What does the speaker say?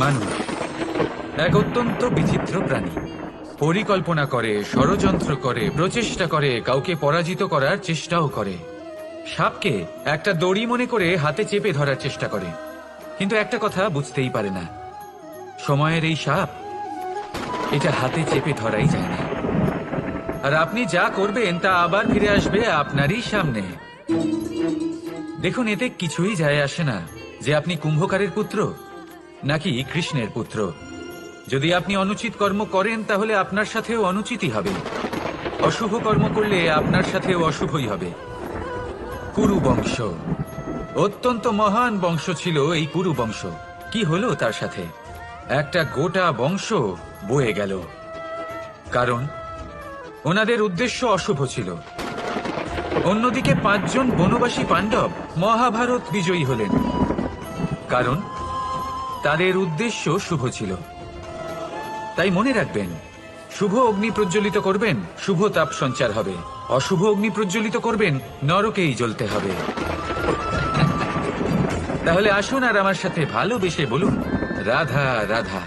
মানুষ এক অত্যন্ত বিচিত্র প্রাণী। পরিকল্পনা করে, ষড়যন্ত্র করে, প্রচেষ্টা করে, কাউকে পরাজিত করার চেষ্টাও করে। সাপকে একটা দড়ি মনে করে হাতে চেপে ধরার চেষ্টা করে, কিন্তু একটা কথা বুঝতেই পারে না, সময়ের এই সাপ এটা হাতে চেপে ধরাই যায় না। আর আপনি যা করবেন তা আবার ফিরে আসবে আপনারই সামনে। দেখুন, এতে কিছুই যায় আসে না যে আপনি কুম্ভকারের পুত্র নাকি কৃষ্ণের পুত্র। যদি আপনি অনুচিত কর্ম করেন তাহলে আপনার সাথেও অনুচিতই হবে, অশুভ কর্ম করলে আপনার সাথেও অশুভই হবে। কুরু বংশ অত্যন্ত মহান বংশ ছিল। এই কুরু বংশ কি হলো তার সাথে? একটা গোটা বংশ বয়ে গেল, কারণ ওনাদের উদ্দেশ্য অশুভ ছিল। অন্যদিকে 5 জন বনবাসী পাণ্ডব মহাভারত বিজয়ী হলেন, কারণ তাদের উদ্দেশ্য শুভ ছিল। তাই মনে রাখবেন, শুভ অগ্নি প্রজ্বলিত করবেন, শুভ তাপ সঞ্চার হবে। অশুভ অগ্নি প্রজ্বলিত করবেন, নরকেই জ্বলতে হবে। তাহলে আসুন আর আমার সাথে ভালোবেসে বলুন, রাধা রাধা।